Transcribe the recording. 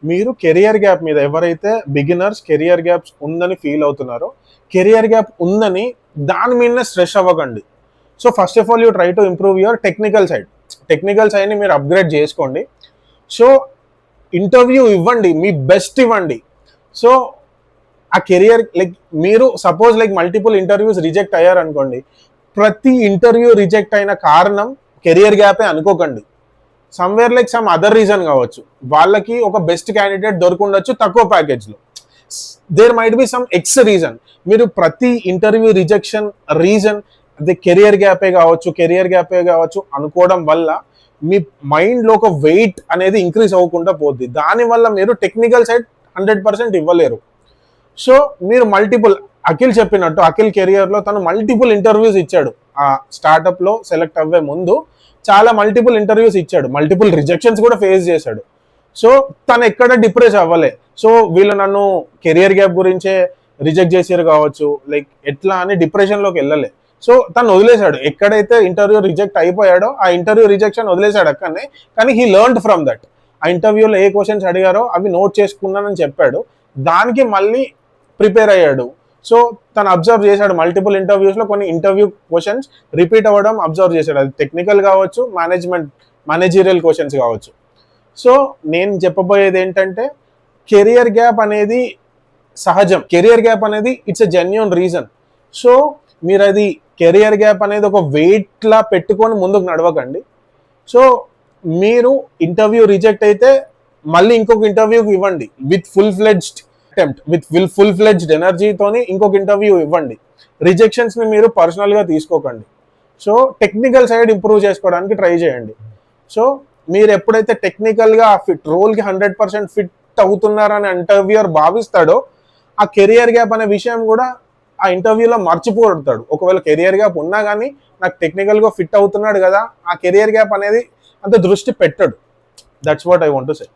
మీరు career gap మీద ఎవరైతే బిగినర్స్ కెరియర్ గ్యాప్స్ ఉందని ఫీల్ అవుతున్నారో, కెరియర్ గ్యాప్ ఉందని దాని మీదనే స్ట్రెస్ అవ్వకండి. So first of all you try to improve your technical side. Technical సైడ్ని మీరు అప్గ్రేడ్ చేసుకోండి. సో ఇంటర్వ్యూ ఇవ్వండి, మీ బెస్ట్ ఇవ్వండి. సో ఆ కెరియర్ లైక్ మీరు suppose like multiple interviews reject అయ్యారనుకోండి, ప్రతి ఇంటర్వ్యూ రిజెక్ట్ అయిన కారణం కెరియర్ గ్యాపే అనుకోకండి. Somewhere like some other reason కావచ్చు, వాళ్ళకి ఒక బెస్ట్ క్యాండిడేట్ దొరకుండొచ్చు తక్కువ ప్యాకేజ్లో. There might be some x reason. మీరు ప్రతి ఇంటర్వ్యూ రిజెక్షన్ రీజన్ అది కెరియర్ గ్యాపే కావచ్చు అనుకోవడం వల్ల మీ మైండ్లో ఒక వెయిట్ అనేది ఇంక్రీజ్ అవ్వకుండా పోద్ది. దానివల్ల మీరు టెక్నికల్ సైడ్ 100% ఇవ్వలేరు. సో మీరు మల్టిపుల్, అఖిల్ చెప్పినట్టు అఖిల్ కెరియర్లో తను మల్టిపుల్ ఇంటర్వ్యూస్ ఇచ్చాడు. ఆ స్టార్టప్లో సెలెక్ట్ అవ్వే ముందు చాలా మల్టిపుల్ ఇంటర్వ్యూస్ ఇచ్చాడు, మల్టిపుల్ రిజెక్షన్స్ కూడా ఫేస్ చేశాడు. సో తను ఎక్కడ డిప్రెస్ అవ్వలే. సో వీళ్ళు నన్ను కెరియర్ గ్యాప్ గురించే రిజెక్ట్ చేసారు కావచ్చు, లైక్ ఎట్లా అని డిప్రెషన్లోకి వెళ్ళలే. సో తను వదిలేశాడు, ఎక్కడైతే ఇంటర్వ్యూ రిజెక్ట్ అయిపోయాడో ఆ ఇంటర్వ్యూ రిజెక్షన్ వదిలేశాడు అక్కడనే. కానీ హీ లెర్న్డ్ ఫ్రమ్ దట్. ఆ ఇంటర్వ్యూలో ఏ క్వశ్చన్స్ అడిగారో అవి నోట్ చేసుకున్నానని చెప్పాడు, దానికి మళ్ళీ ప్రిపేర్ అయ్యాడు. సో తను అబ్జర్వ్ చేశాడు మల్టిపుల్ ఇంటర్వ్యూస్లో కొన్ని ఇంటర్వ్యూ క్వశ్చన్స్ రిపీట్ అవ్వడం అబ్జర్వ్ చేశాడు. అది టెక్నికల్ కావచ్చు, మేనేజీరియల్ క్వశ్చన్స్ కావచ్చు. సో నేను చెప్పబోయేది ఏంటంటే కెరియర్ గ్యాప్ అనేది సహజం. కెరియర్ గ్యాప్ అనేది it's a genuine reason. So మీరు అది కెరియర్ గ్యాప్ అనేది ఒక వెయిట్లా పెట్టుకొని ముందుకు నడవకండి. సో మీరు ఇంటర్వ్యూ రిజెక్ట్ అయితే మళ్ళీ ఇంకొక ఇంటర్వ్యూకి ఇవ్వండి with full fledged attempt, with full fledged ఎనర్జీతోని ఇంకొక ఇంటర్వ్యూ ఇవ్వండి. రిజెక్షన్స్ని మీరు పర్సనల్గా తీసుకోకండి. సో టెక్నికల్ సైడ్ ఇంప్రూవ్ చేసుకోవడానికి ట్రై చేయండి. సో మీరు ఎప్పుడైతే టెక్నికల్గా రోల్కి 100% ఫిట్ అవుతున్నారని ఇంటర్వ్యూయర్ భావిస్తాడో ఆ కెరియర్ గ్యాప్ అనే విషయం కూడా ఆ ఇంటర్వ్యూలో మర్చిపోతాడు. ఒకవేళ కెరియర్ గ్యాప్ ఉన్నా కానీ నాకు టెక్నికల్గా ఫిట్ అవుతున్నాడు కదా, ఆ కెరియర్ గ్యాప్ అనేది అంత దృష్టి పెట్టడు. That's what I want to say.